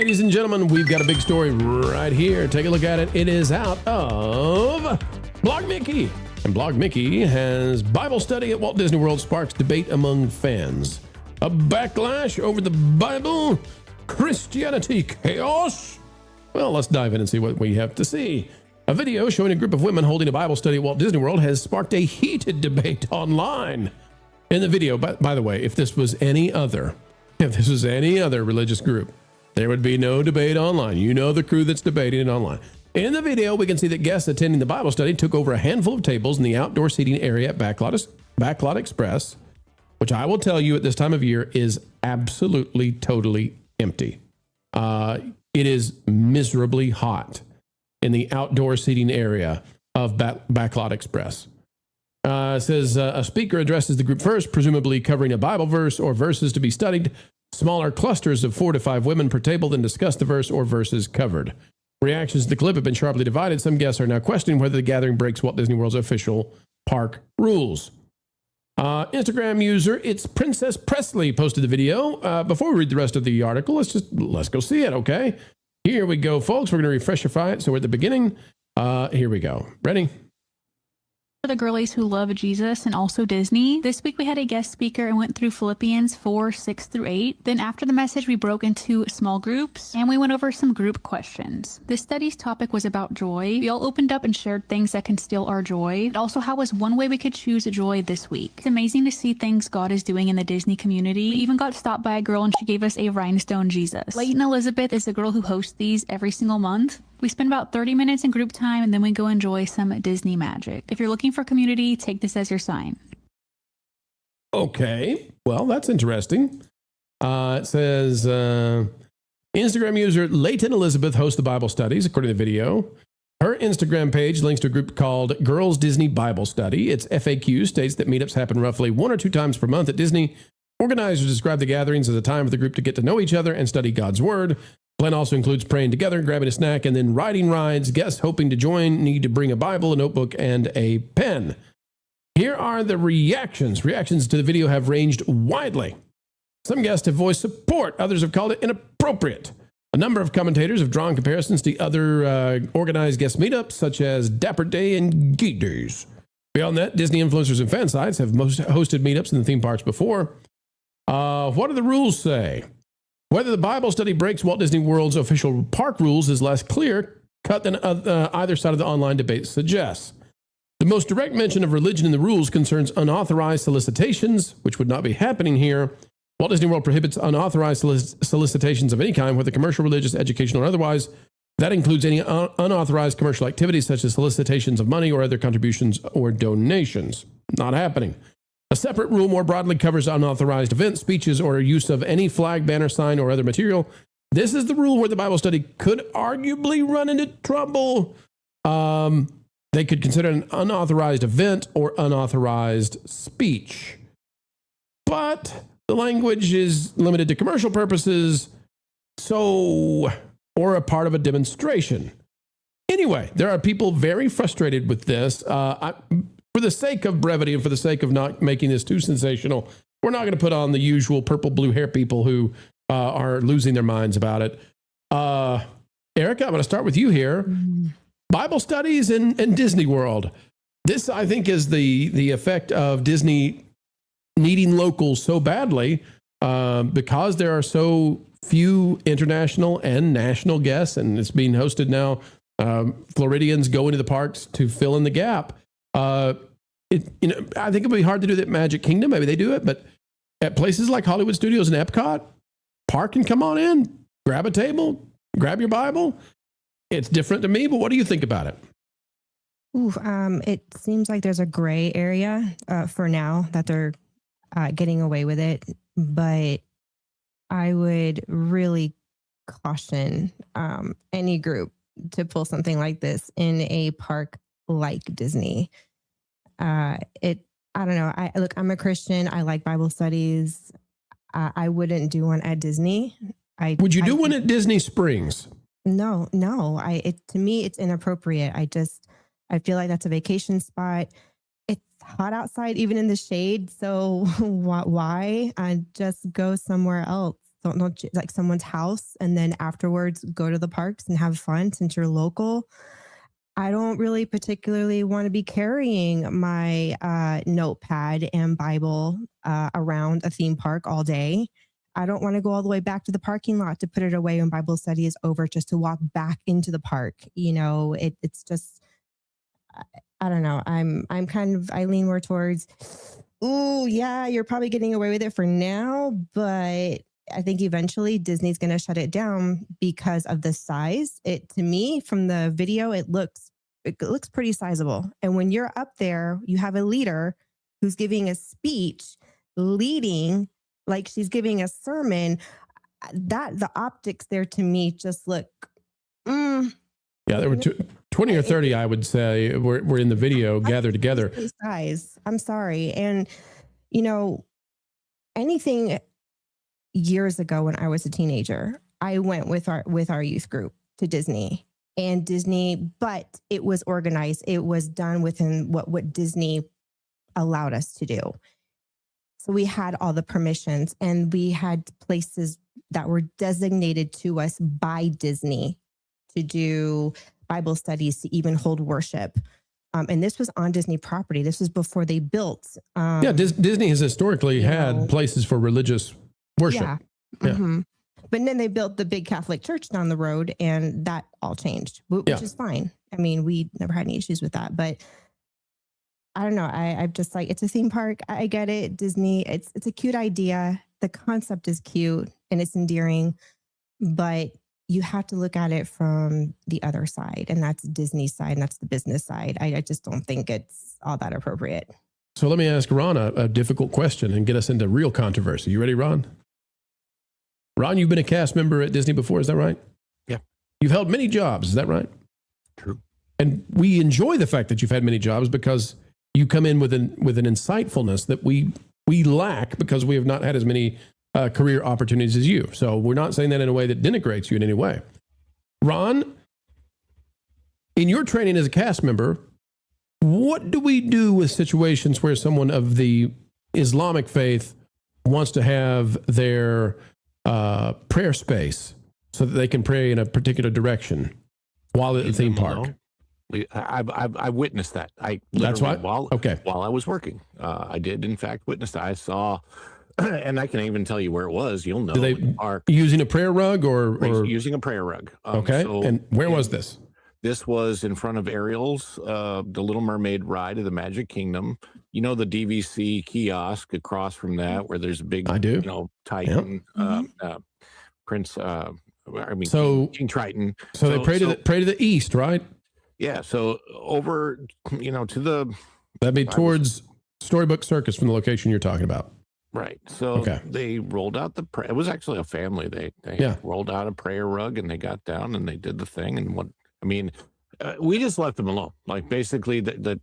Ladies and gentlemen, we've got a big story right here. Take a look at it. It is out of Blog Mickey. And Blog Mickey has Bible study at Walt Disney World sparks debate among fans. A backlash over the Bible, Christianity chaos. Well, let's dive in and see what we have to see. A video showing a group of women holding a Bible study at Walt Disney World has sparked a heated debate online. In the video, by the way, if this was any other religious group, there would be no debate online. You know the crew that's debating it online. In the video, we can see that guests attending the Bible study took over a handful of tables in the outdoor seating area at Backlot Express, which I will tell you at this time of year is absolutely, totally empty. It is miserably hot in the outdoor seating area of Backlot Express. It says a speaker addresses the group first, presumably covering a Bible verse or verses to be studied. Smaller clusters of 4 to 5 women per table then discuss the verse or verses covered. Reactions to the clip have been sharply divided. Some guests are now questioning whether the gathering breaks Walt Disney World's official park rules. Instagram user It's Princess Presley posted the video. Before we read the rest of the article, let's go see it, okay? Here we go, folks. We're going to refreshify it. So we're at the beginning. Here we go. Ready? For the girlies who love Jesus and also Disney. This week we had a guest speaker and went through Philippians 4:6-8. Then after the message, we broke into small groups and we went over some group questions. This study's topic was about joy. We all opened up and shared things that can steal our joy. But also how was one way we could choose joy this week. It's amazing to see things God is doing in the Disney community. We even got stopped by a girl and she gave us a rhinestone Jesus. Leighton Elizabeth is the girl who hosts these every single month. We spend about 30 minutes in group time and then we go enjoy some Disney magic. If you're looking for community, take this as your sign. Okay, well, that's interesting. It says, Instagram user Leighton Elizabeth hosts the Bible studies, according to the video. Her Instagram page links to a group called Girls Disney Bible Study. Its FAQ states that meetups happen roughly 1 or 2 times per month at Disney. Organizers describe the gatherings as a time for the group to get to know each other and study God's Word. Plan also includes praying together, grabbing a snack, and then riding rides. Guests hoping to join need to bring a Bible, a notebook, and a pen. Here are the reactions. Reactions to the video have ranged widely. Some guests have voiced support. Others have called it inappropriate. A number of commentators have drawn comparisons to other organized guest meetups, such as Dapper Day and Geek Days. Beyond that, Disney influencers and fan sites have hosted meetups in the theme parks before. What do the rules say? Whether the Bible study breaks Walt Disney World's official park rules is less clear-cut than either side of the online debate suggests. The most direct mention of religion in the rules concerns unauthorized solicitations, which would not be happening here. Walt Disney World prohibits unauthorized solicitations of any kind, whether commercial, religious, educational, or otherwise. That includes any unauthorized commercial activities such as solicitations of money or other contributions or donations. Not happening. A separate rule more broadly covers unauthorized events, speeches, or use of any flag, banner, sign, or other material. This is the rule where the Bible study could arguably run into trouble. They could consider an unauthorized event or unauthorized speech. But the language is limited to commercial purposes, or a part of a demonstration. Anyway, there are people very frustrated with this. For the sake of brevity and for the sake of not making this too sensational, we're not going to put on the usual purple blue hair people who are losing their minds about it. Erika, I'm going to start with you here. Bible studies in Disney World. This, I think, is the effect of Disney needing locals so badly because there are so few international and national guests, and it's being hosted now. Floridians go into the parks to fill in the gap. I think it'd be hard to do that at Magic Kingdom. Maybe they do it, but at places like Hollywood Studios and Epcot, park and come on in, grab a table, grab your Bible. It's different to me, but what do you think about it? It seems like there's a gray area for now that they're getting away with it, but I would really caution any group to pull something like this in a park like Disney. I don't know. I'm a Christian. I like Bible studies. I wouldn't do one at Disney. Would you do one at Disney Springs? No. To me, it's inappropriate. I feel like that's a vacation spot. It's hot outside, even in the shade. So why? Just go somewhere else. Don't like someone's house and then afterwards go to the parks and have fun since you're local. I don't really particularly want to be carrying my notepad and Bible around a theme park all day. I don't want to go all the way back to the parking lot to put it away when Bible study is over, just to walk back into the park. It's just, I don't know. I lean more towards, ooh, yeah, you're probably getting away with it for now, but I think eventually Disney's going to shut it down because of the size. To me, from the video, it looks pretty sizable. And when you're up there, you have a leader who's giving a speech, leading like she's giving a sermon. That the optics there to me just look. Yeah, there were 20 or 30, I would say, were in the video gathered together. Size. I'm sorry, and anything. Years ago, when I was a teenager, I went with our youth group to Disney, but it was organized. It was done within what Disney allowed us to do. So we had all the permissions, and we had places that were designated to us by Disney to do Bible studies, to even hold worship. And this was on Disney property. This was before they built. Disney has historically had places for religious worship. Yeah. Mm-hmm. But then they built the big Catholic church down the road, and that all changed, which is fine. I mean, we never had any issues with that, but I don't know. I'm just like, it's a theme park. I get it. Disney, it's a cute idea. The concept is cute and it's endearing, but you have to look at it from the other side, and that's Disney's side, and that's the business side. I just don't think it's all that appropriate. So let me ask Ron a difficult question and get us into real controversy. You ready, Ron? Ron, you've been a cast member at Disney before, is that right? Yeah. You've held many jobs, is that right? True. And we enjoy the fact that you've had many jobs because you come in with an insightfulness that we lack because we have not had as many career opportunities as you. So we're not saying that in a way that denigrates you in any way. Ron, in your training as a cast member, what do we do with situations where someone of the Islamic faith wants to have their prayer space so that they can pray in a particular direction while at the theme park? I witnessed that. That's why. While I was working, I did in fact witness that. I saw, and I can even tell you where it was. You'll know. Are using a prayer rug or using a prayer rug? And where was this? This was in front of Ariel's, the Little Mermaid ride of the Magic Kingdom. You know, the DVC kiosk across from that, where there's a big, Titan, Prince, King Triton. So they pray to the east, right? Yeah. So over, to the. That'd be towards Storybook Circus from the location you're talking about. Right. So they rolled out it was actually a family. They rolled out a prayer rug, and they got down and they did the thing. And we just left them alone. Like, basically do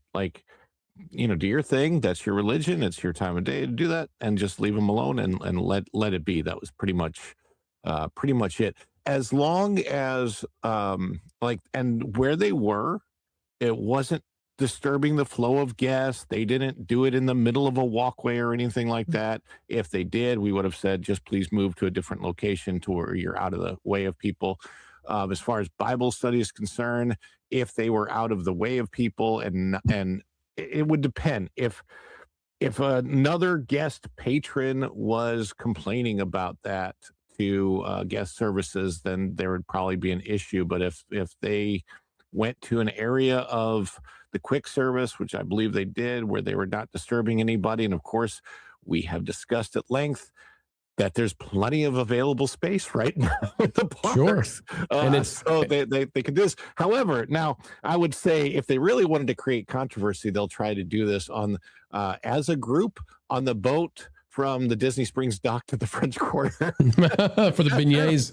your thing. That's your religion. It's your time of day to do that, and just leave them alone and let it be. That was pretty much it. As long as and where they were, it wasn't disturbing the flow of guests. They didn't do it in the middle of a walkway or anything like that. If they did, we would have said, just please move to a different location to where you're out of the way of people. As far as Bible study is concerned, if they were out of the way of people, and it would depend. If another guest patron was complaining about that to guest services, then there would probably be an issue. But if they went to an area of the quick service, which I believe they did, where they were not disturbing anybody, and of course, we have discussed at length that there's plenty of available space right now at the parks. Sure. And so they can do this. However, now I would say if they really wanted to create controversy, they'll try to do this on as a group on the boat from the Disney Springs dock to the French Quarter. For the beignets.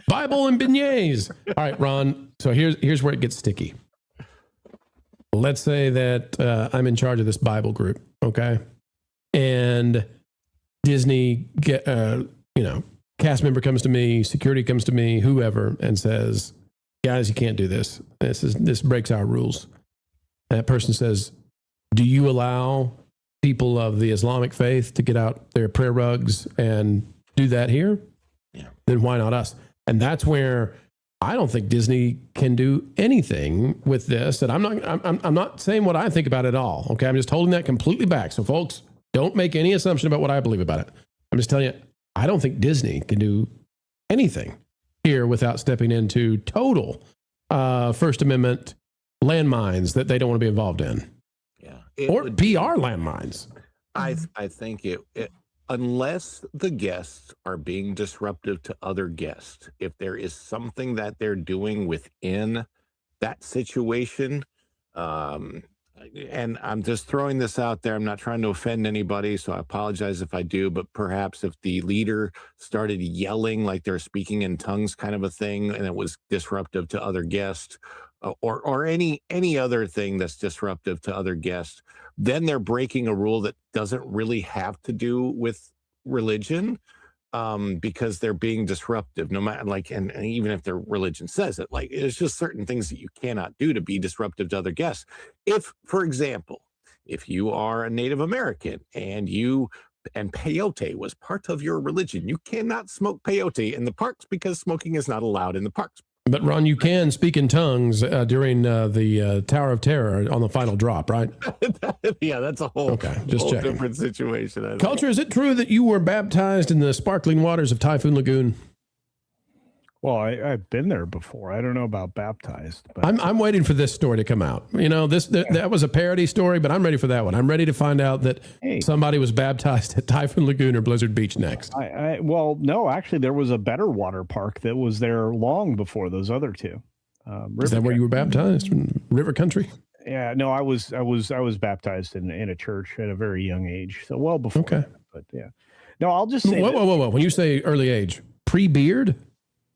Bible and beignets. All right, Ron. So here's where it gets sticky. Let's say that I'm in charge of this Bible group, okay? And Disney, cast member comes to me, security comes to me, whoever, and says, guys, you can't do this. This breaks our rules. And that person says, do you allow people of the Islamic faith to get out their prayer rugs and do that here? then why not us? And that's where I don't think Disney can do anything with this. And I'm not saying what I think about it at all. Okay. I'm just holding that completely back. So folks, don't make any assumption about what I believe about it. I'm just telling you, I don't think Disney can do anything here without stepping into total First Amendment landmines that they don't want to be involved in. Yeah. Or PR landmines. I think it unless the guests are being disruptive to other guests, if there is something that they're doing within that situation, and I'm just throwing this out there, I'm not trying to offend anybody, so I apologize if I do, but perhaps if the leader started yelling like they're speaking in tongues kind of a thing, and it was disruptive to other guests, or any other thing that's disruptive to other guests, then they're breaking a rule that doesn't really have to do with religion, because they're being disruptive, no matter and even if their religion says it, it's just certain things that you cannot do to be disruptive to other guests. If, for example, if you are a Native American and peyote was part of your religion, you cannot smoke peyote in the parks because smoking is not allowed in the parks. But Ron, you can speak in tongues during the Tower of Terror on the final drop, right? Yeah, that's a whole different situation. Culture, is it true that you were baptized in the sparkling waters of Typhoon Lagoon? Well, I've been there before. I don't know about baptized. But I'm waiting for this story to come out. That was a parody story, but I'm ready for that one. I'm ready to find out that somebody was baptized at Typhoon Lagoon or Blizzard Beach next. Well, no, actually, there was a better water park that was there long before those other two. Is that where you were baptized in River Country? Yeah, no, I was baptized in a church at a very young age, so well before. Okay, that, but yeah, no, I'll just say. Whoa! When you say early age, pre-beard?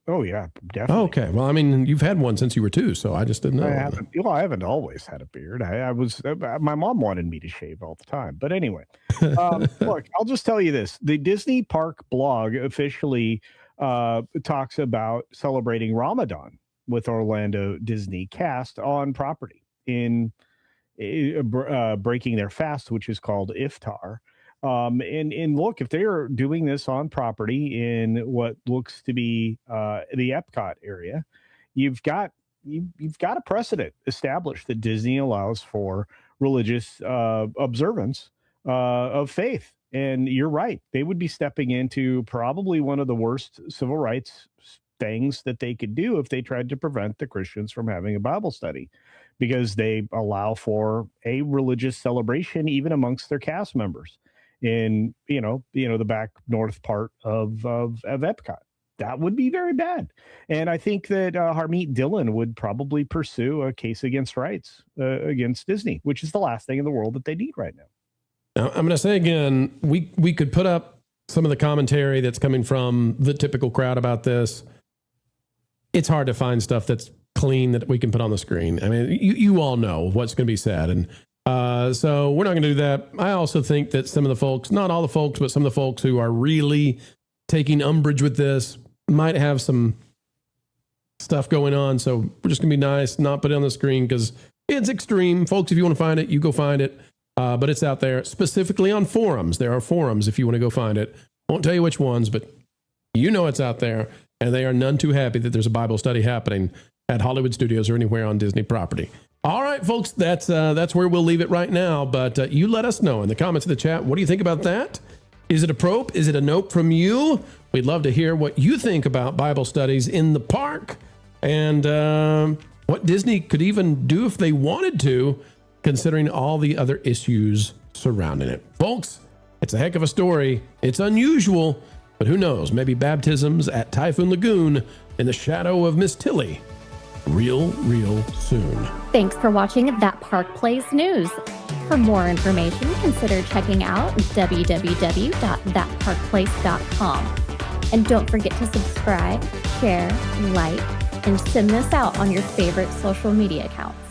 Oh yeah, definitely. Okay, well, I mean, you've had one since you were 2, so I just didn't know. I haven't always had a beard. My mom wanted me to shave all the time, but anyway, look, I'll just tell you this: the Disney Park blog officially talks about celebrating Ramadan with Orlando Disney cast on property in breaking their fast, which is called iftar. And look, if they are doing this on property in what looks to be the Epcot area, you've got a precedent established that Disney allows for religious observance of faith. And you're right, they would be stepping into probably one of the worst civil rights things that they could do if they tried to prevent the Christians from having a Bible study, because they allow for a religious celebration even amongst their cast members in the back north part of Epcot. That would be very bad. And I think that Harmeet Dillon would probably pursue a case against rights against Disney, which is the last thing in the world that they need right now. Now, I'm going to say again, we could put up some of the commentary that's coming from the typical crowd about this. It's hard to find stuff that's clean that we can put on the screen. I mean, you all know what's going to be said. And so we're not going to do that. I also think that some of the folks, not all the folks, but some of the folks who are really taking umbrage with this might have some stuff going on. So we're just going to be nice, not put it on the screen because it's extreme. Folks, if you want to find it, you go find it. But it's out there specifically on forums. There are forums if you want to go find it. Won't tell you which ones, but you know it's out there. And they are none too happy that there's a Bible study happening at Hollywood Studios or anywhere on Disney property. All right, folks, that's where we'll leave it right now. But you let us know in the comments of the chat. What do you think about that? Is it a probe? Is it a nope from you? We'd love to hear what you think about Bible studies in the park and what Disney could even do if they wanted to, considering all the other issues surrounding it. Folks, it's a heck of a story. It's unusual, but who knows? Maybe baptisms at Typhoon Lagoon in the shadow of Miss Tilly real soon. Thanks for watching That Park Plays News. For more information, consider checking out www.thatparkplace.com. And don't forget to subscribe, share, like, and send this out on your favorite social media accounts.